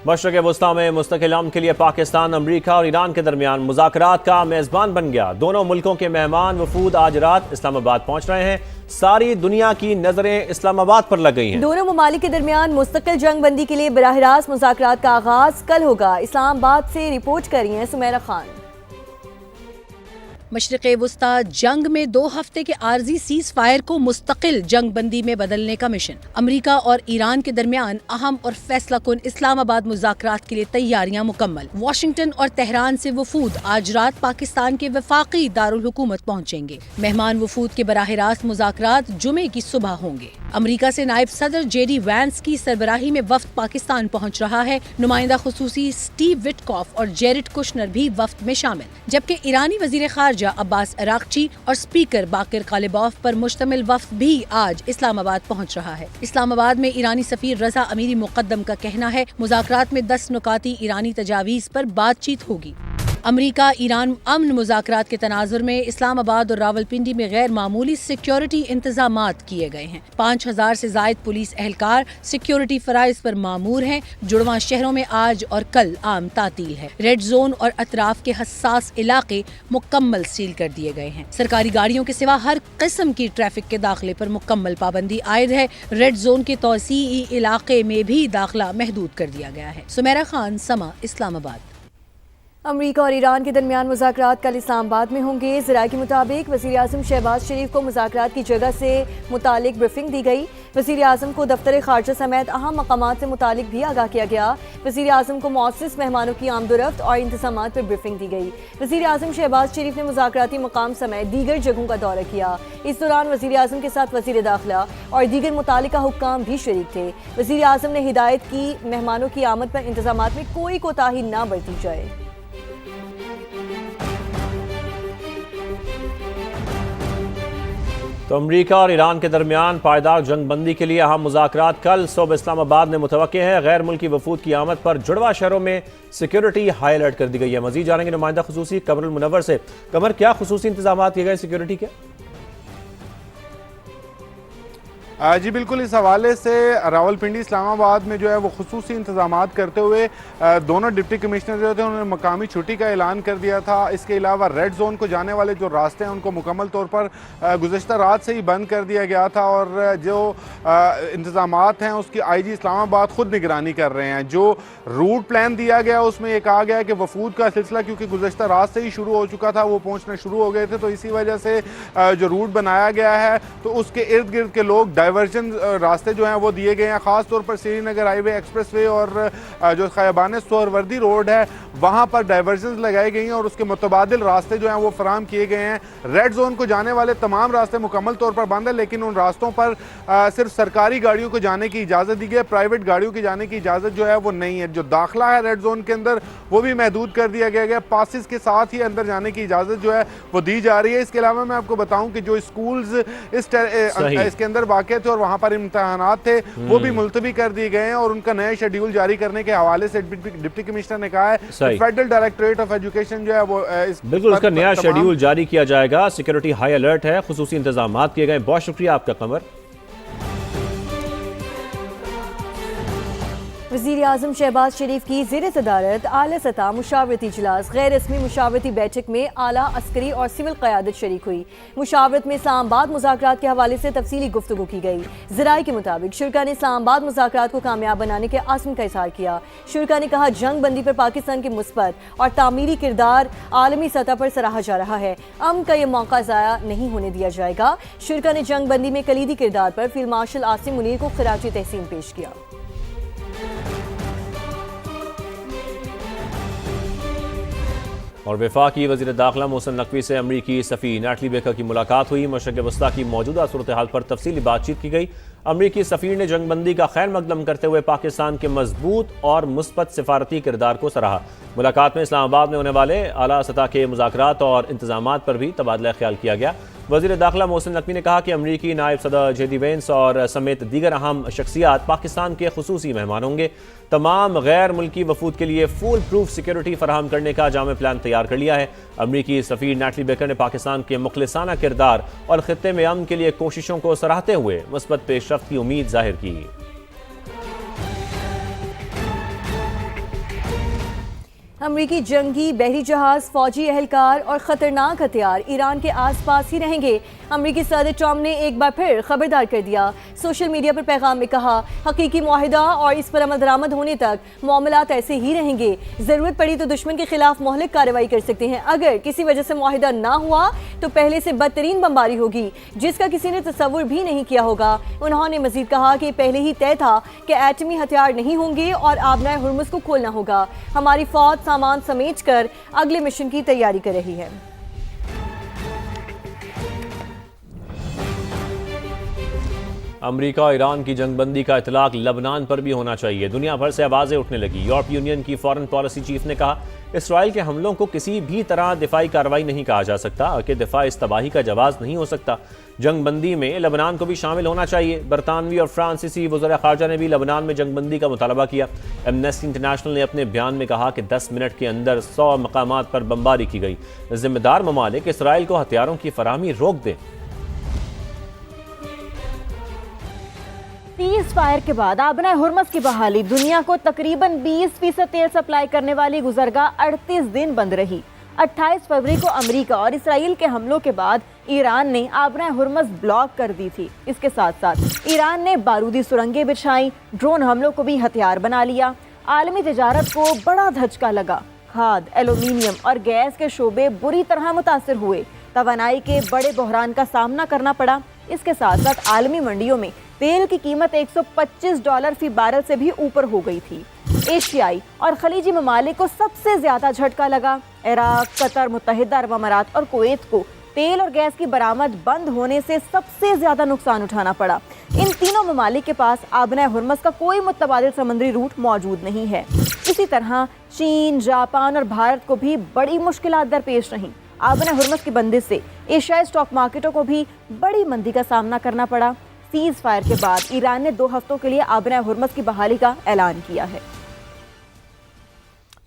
مشرق وسطی میں مستقل امن کے لیے پاکستان، امریکہ اور ایران کے درمیان مذاکرات کا میزبان بن گیا۔ دونوں ملکوں کے مہمان وفود آج رات اسلام آباد پہنچ رہے ہیں۔ ساری دنیا کی نظریں اسلام آباد پر لگ گئی ہیں۔ دونوں ممالک کے درمیان مستقل جنگ بندی کے لیے براہ راست مذاکرات کا آغاز کل ہوگا۔ اسلام آباد سے رپورٹ کر رہی ہیں سمیرہ خان۔ مشرق وسطی جنگ میں 2 ہفتے کے عارضی سیز فائر کو مستقل جنگ بندی میں بدلنے کا مشن۔ امریکہ اور ایران کے درمیان اہم اور فیصلہ کن اسلام آباد مذاکرات کے لیے تیاریاں مکمل۔ واشنگٹن اور تہران سے وفود آج رات پاکستان کے وفاقی دارالحکومت پہنچیں گے۔ مہمان وفود کے براہ راست مذاکرات جمعے کی صبح ہوں گے۔ امریکہ سے نائب صدر JD وینس کی سربراہی میں وفد پاکستان پہنچ رہا ہے۔ نمائندہ خصوصی سٹیو وٹکاف اور جیرڈ کشنر بھی وفد میں شامل، جبکہ ایرانی وزیر خارجہ عباس عراقچی اور سپیکر باقر غالباف پر مشتمل وفد بھی آج اسلام آباد پہنچ رہا ہے۔ اسلام آباد میں ایرانی سفیر رضا امیری مقدم کا کہنا ہے مذاکرات میں 10 نکاتی ایرانی تجاویز پر بات چیت ہوگی۔ امریکہ ایران امن مذاکرات کے تناظر میں اسلام آباد اور راولپنڈی میں غیر معمولی سیکیورٹی انتظامات کیے گئے ہیں۔ 5000 سے زائد پولیس اہلکار سیکیورٹی فرائض پر مامور ہیں۔ جڑواں شہروں میں آج اور کل عام تعطیل ہے۔ ریڈ زون اور اطراف کے حساس علاقے مکمل سیل کر دیے گئے ہیں۔ سرکاری گاڑیوں کے سوا ہر قسم کی ٹریفک کے داخلے پر مکمل پابندی عائد ہے۔ ریڈ زون کے توسیعی علاقے میں بھی داخلہ محدود کر دیا گیا ہے۔ سمیرہ خان، سما، اسلام آباد۔ امریکہ اور ایران کے درمیان مذاکرات کل اسلام آباد میں ہوں گے۔ ذرائع کے مطابق وزیر اعظم شہباز شریف کو مذاکرات کی جگہ سے متعلق بریفنگ دی گئی۔ وزیر اعظم کو دفتر خارجہ سمیت اہم مقامات سے متعلق بھی آگاہ کیا گیا۔ وزیر اعظم کو معزز مہمانوں کی آمد و رفت اور انتظامات پر بریفنگ دی گئی۔ وزیر اعظم شہباز شریف نے مذاکراتی مقام سمیت دیگر جگہوں کا دورہ کیا۔ اس دوران وزیر اعظم کے ساتھ وزیر داخلہ اور دیگر متعلقہ حکام بھی شریک تھے۔ وزیر اعظم نے ہدایت کی مہمانوں کی آمد پر انتظامات میں کوئی کوتاہی نہ برتی جائے۔ تو امریکہ اور ایران کے درمیان پائیدار جنگ بندی کے لیے اہم مذاکرات کل صبح اسلام آباد میں متوقع ہے۔ غیر ملکی وفود کی آمد پر جڑواں شہروں میں سیکیورٹی ہائی الرٹ کر دی گئی ہے۔ مزید جانیں گے نمائندہ خصوصی قمر المنور سے۔ قمر، کیا خصوصی انتظامات کیے گئے سیکیورٹی کے؟ جی بالکل، اس حوالے سے راولپنڈی اسلام آباد میں جو ہے وہ خصوصی انتظامات کرتے ہوئے دونوں ڈپٹی کمشنر جو تھے انہوں نے مقامی چھٹی کا اعلان کر دیا تھا۔ اس کے علاوہ ریڈ زون کو جانے والے جو راستے ہیں ان کو مکمل طور پر گزشتہ رات سے ہی بند کر دیا گیا تھا، اور جو انتظامات ہیں اس کی IG اسلام آباد خود نگرانی کر رہے ہیں۔ جو روٹ پلان دیا گیا اس میں یہ کہا گیا کہ وفود کا سلسلہ کیونکہ گزشتہ رات سے ہی شروع ہو چکا تھا، وہ پہنچنا شروع ہو گئے تھے، تو اسی وجہ سے جو روٹ بنایا گیا ہے تو اس کے ارد گرد کے لوگ ڈائیورژن راستے جو ہیں وہ دیے گئے ہیں۔ خاص طور پر سری نگر ہائی وے، ایکسپریس وے اور جو خیابان سہروردی روڈ ہے وہاں پر ڈائیورژنز لگائی گئی ہیں اور اس کے متبادل راستے جو ہیں وہ فراہم کیے گئے ہیں۔ ریڈ زون کو جانے والے تمام راستے مکمل طور پر بند ہیں، لیکن ان راستوں پر صرف سرکاری گاڑیوں کو جانے کی اجازت دی گئی ہے، پرائیویٹ گاڑیوں کی جانے کی اجازت جو ہے وہ نہیں ہے۔ جو داخلہ ہے ریڈ زون کے اندر وہ بھی محدود کر دیا گیا ہے، پاسز کے ساتھ ہی اندر جانے کی اجازت جو ہے وہ دی جا رہی ہے۔ اس کے علاوہ میں آپ کو بتاؤں کہ جو اسکولز اس کے اندر واقع تھے اور وہاں پر امتحانات تھے وہ بھی ملتوی کر دیے گئے ہیں، اور ان کا نیا شیڈیول جاری کرنے کے حوالے سے ڈپٹی کمشنر نے کہا ہے فیڈرل ڈائریکٹوریٹ آف ایجوکیشن جو ہے وہ بالکل اس کا نیا شیڈیول جاری کیا جائے گا۔ سیکیورٹی ہائی الرٹ ہے، خصوصی انتظامات کیے گئے۔ بہت شکریہ آپ کا قمر۔ وزیر اعظم شہباز شریف کی زیر صدارت اعلیٰ سطح مشاورتی اجلاس غیر رسمی مشاورتی بیٹھک میں اعلیٰ عسکری اور سول قیادت شریک ہوئی۔ مشاورت میں اسلام آباد مذاکرات کے حوالے سے تفصیلی گفتگو کی گئی۔ ذرائع کے مطابق شرکاء نے اسلام آباد مذاکرات کو کامیاب بنانے کے عزم کا اظہار کیا۔ شرکاء نے کہا جنگ بندی پر پاکستان کے مثبت اور تعمیری کردار عالمی سطح پر سراہا جا رہا ہے۔ امن کا یہ موقع ضائع نہیں ہونے دیا جائے گا۔ شرکاء نے جنگ بندی میں کلیدی کردار پر فیلڈ مارشل عاصم منیر کو خراج تحسین پیش کیا۔ اور وفاقی وزیر داخلہ محسن نقوی سے امریکی سفیر نیٹلی بیکر کی ملاقات ہوئی۔ مشرق وسطی کی موجودہ صورتحال پر تفصیلی بات چیت کی گئی۔ امریکی سفیر نے جنگ بندی کا خیر مقدم کرتے ہوئے پاکستان کے مضبوط اور مثبت سفارتی کردار کو سراہا۔ ملاقات میں اسلام آباد میں ہونے والے اعلیٰ سطح کے مذاکرات اور انتظامات پر بھی تبادلہ خیال کیا گیا۔ وزیر داخلہ محسن نقوی نے کہا کہ امریکی نائب صدر JD وینس اور سمیت دیگر اہم شخصیات پاکستان کے خصوصی مہمان ہوں گے۔ تمام غیر ملکی وفود کے لیے فول پروف سیکیورٹی فراہم کرنے کا جامع پلان تیار کر لیا ہے۔ امریکی سفیر نیٹلی بیکر نے پاکستان کے مخلصانہ کردار اور خطے میں امن کے لیے کوششوں کو سراہتے ہوئے مثبت پیش رفت کی امید ظاہر کی۔ امریکی جنگی بحری جہاز، فوجی اہلکار اور خطرناک ہتھیار ایران کے آس پاس ہی رہیں گے۔ امریکی صدر ٹرمپ نے ایک بار پھر خبردار کر دیا۔ سوشل میڈیا پر پیغام میں کہا، حقیقی معاہدہ اور اس پر عمل درآمد ہونے تک معاملات ایسے ہی رہیں گے۔ ضرورت پڑی تو دشمن کے خلاف مہلک کارروائی کر سکتے ہیں۔ اگر کسی وجہ سے معاہدہ نہ ہوا تو پہلے سے بدترین بمباری ہوگی، جس کا کسی نے تصور بھی نہیں کیا ہوگا۔ انہوں نے مزید کہا کہ پہلے ہی طے تھا کہ ایٹمی ہتھیار نہیں ہوں گے اور آبنائے ہرمز کو کھولنا ہوگا۔ ہماری فوج سامان سمیٹ کر اگلے مشن کی تیاری کر رہی ہے۔ امریکہ اور ایران کی جنگ بندی کا اطلاق لبنان پر بھی ہونا چاہیے۔ دنیا بھر سے آوازیں اٹھنے لگی۔ یورپ یونین کی فارن پالیسی چیف نے کہا، اسرائیل کے حملوں کو کسی بھی طرح دفاعی کارروائی نہیں کہا جا سکتا کہ دفاع اس تباہی کا جواز نہیں ہو سکتا۔ جنگ بندی میں لبنان کو بھی شامل ہونا چاہیے۔ برطانوی اور فرانسیسی وزراء خارجہ نے بھی لبنان میں جنگ بندی کا مطالبہ کیا۔ ایمنسٹی انٹرنیشنل نے اپنے بیان میں کہا کہ 10 منٹ کے اندر 100 مقامات پر بمباری کی گئی۔ ذمہ دار ممالک اسرائیل کو ہتھیاروں کی فراہمی روک دیں۔ سیز فائر کے بعد آبنائے ہرمز کی بحالی دنیا کو تقریباً 20% تیل سپلائی کرنے والی گزرگاہ 38 دن بند رہی۔ 28 فروری کو امریکہ اور اسرائیل کے حملوں کے بعد ایران نے آبنائے ہرمز بلاک کر دی تھی۔ اس کے ساتھ ساتھ ایران نے بارودی سرنگیں بچھائیں، ڈرون حملوں کو بھی ہتھیار بنا لیا۔ عالمی تجارت کو بڑا دھچکا لگا۔ کھاد، ایلومینیم اور گیس کے شعبے بری طرح متاثر ہوئے۔ توانائی کے بڑے بحران کا سامنا کرنا پڑا۔ اس کے ساتھ ساتھ عالمی منڈیوں میں تیل کی قیمت $125 فی بیرل سے بھی اوپر ہو گئی تھی۔ ایشیائی اور خلیجی ممالک کو سب سے زیادہ جھٹکا لگا۔ عراق، قطر، متحدہ عرب امارات اور کویت کو تیل اور گیس کی برآمد بند ہونے سے سب سے زیادہ نقصان اٹھانا پڑا۔ ان تینوں ممالک کے پاس آبنائے ہرمز کا کوئی متبادل سمندری روٹ موجود نہیں ہے۔ اسی طرح چین، جاپان اور بھارت کو بھی بڑی مشکلات درپیش رہیں۔ آبنائے ہرمز کی بندش سے ایشیائی اسٹاک مارکیٹوں کو بھی بڑی مندی کا سامنا کرنا پڑا۔ سیز فائر کے بعد ایران نے 2 ہفتوں کے لیے آبنائے ہرمز کی بحالی کا اعلان کیا ہے۔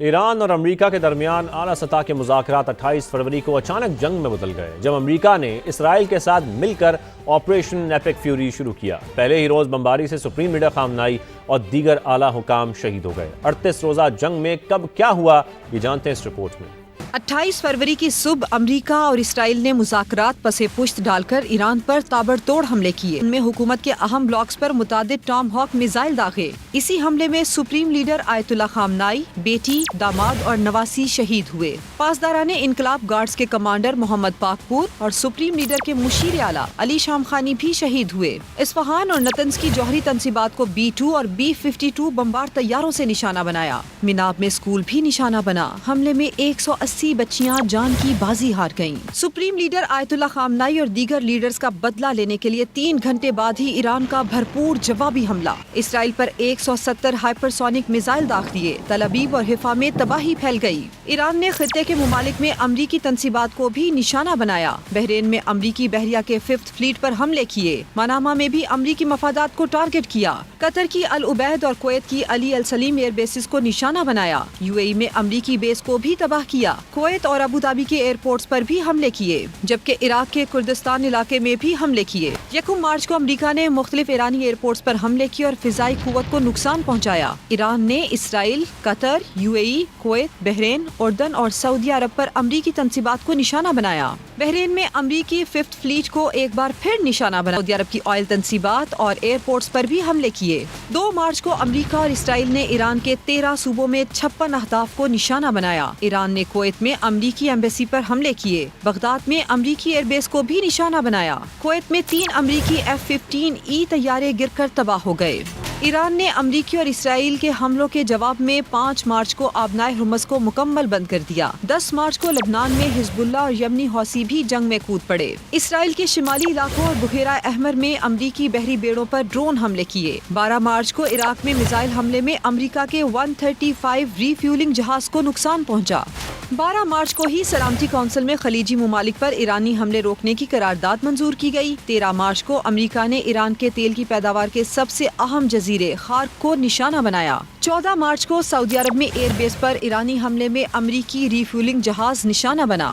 ایران اور امریکہ کے درمیان اعلیٰ سطح کے مذاکرات 28 فروری کو اچانک جنگ میں بدل گئے، جب امریکہ نے اسرائیل کے ساتھ مل کر آپریشن ایپک فیوری شروع کیا۔ پہلے ہی روز بمباری سے سپریم لیڈر خامنائی اور دیگر اعلیٰ حکام شہید ہو گئے۔ 38 روزہ جنگ میں کب کیا ہوا، یہ جانتے ہیں اس رپورٹ میں۔ 28 فروری کی صبح امریکہ اور اسرائیل نے مذاکرات پس پشت ڈال کر ایران پر تابڑتوڑ حملے کیے۔ ان میں حکومت کے اہم بلاکس پر متعدد ٹام ہاک میزائل داغے۔ اسی حملے میں سپریم لیڈر آیت اللہ خامنائی، بیٹی، داماد اور نواسی شہید ہوئے۔ پاسداران انقلاب گارڈز کے کمانڈر محمد پاکپور اور سپریم لیڈر کے مشیر اعلیٰ علی شام خانی بھی شہید ہوئے۔ اصفہان اور نتنز کی جوہری تنصیبات کو B-2 اور B-52 بمبار طیاروں سے نشانہ بنایا۔ مناب میں اسکول بھی نشانہ بنا۔ حملے میں 180 بچیاں جان کی بازی ہار گئیں۔ سپریم لیڈر آیت اللہ خامنائی اور دیگر لیڈرز کا بدلہ لینے کے لیے 3 گھنٹے بعد ہی ایران کا بھرپور جوابی حملہ۔ اسرائیل پر 170 ہائپرسونک میزائل داغ دیے۔ تل ابیب اور حیفا میں تباہی پھیل گئی۔ ایران نے خطے کے ممالک میں امریکی تنصیبات کو بھی نشانہ بنایا۔ بحرین میں امریکی بحریہ کے 5th فلیٹ پر حملے کیے۔ منامہ میں بھی امریکی مفادات کو ٹارگٹ کیا۔ قطر کی العبید اور کویت کی علی السلیم ایئر بیسز کو نشانہ بنایا۔ UAE میں امریکی بیس کو بھی تباہ کیا۔ کویت اور ابوظہبی کے ایئرپورٹس پر بھی حملے کیے، جبکہ عراق کے کردستان علاقے میں بھی حملے کیے۔ 1 مارچ کو امریکہ نے مختلف ایرانی ایئرپورٹس پر حملے کیے اور فضائی قوت کو نقصان پہنچایا۔ ایران نے اسرائیل، قطر، UAE، کویت، بحرین، اردن اور سعودی عرب پر امریکی تنصیبات کو نشانہ بنایا۔ بحرین میں امریکی 5th فلیٹ کو ایک بار پھر نشانہ بنا۔ سعودی عرب کی آئل تنصیبات اور ایئرپورٹس پر بھی حملے کیے۔ 2 مارچ کو امریکہ اور اسرائیل نے ایران کے 13 صوبوں میں 56 اہداف کو نشانہ بنایا۔ ایران نے کویت میں امریکی ایمبیسی پر حملے کیے۔ بغداد میں امریکی ایئر بیس کو بھی نشانہ بنایا۔ کویت میں 3 امریکی F-15E طیارے گر کر تباہ ہو گئے۔ ایران نے امریکی اور اسرائیل کے حملوں کے جواب میں 5 مارچ کو آبنائے ہرمز کو مکمل بند کر دیا۔ 10 مارچ کو لبنان میں حزب اللہ اور یمنی حوثی بھی جنگ میں کود پڑے۔ اسرائیل کے شمالی علاقوں اور بحیرہ احمر میں امریکی بحری بیڑوں پر ڈرون حملے کیے۔ 12 مارچ کو عراق میں میزائل حملے میں امریکہ کے 135 ری فیولنگ جہاز کو نقصان پہنچا۔ 12 مارچ کو ہی سلامتی کونسل میں خلیجی ممالک پر ایرانی حملے روکنے کی قرارداد منظور کی گئی۔ 13 مارچ کو امریکہ نے ایران کے تیل کی پیداوار کے سب سے اہم جزیرے خارق کو نشانہ بنایا۔ 14 مارچ کو سعودی عرب میں ایئر بیس پر ایرانی حملے میں امریکی ری فیولنگ جہاز نشانہ بنا۔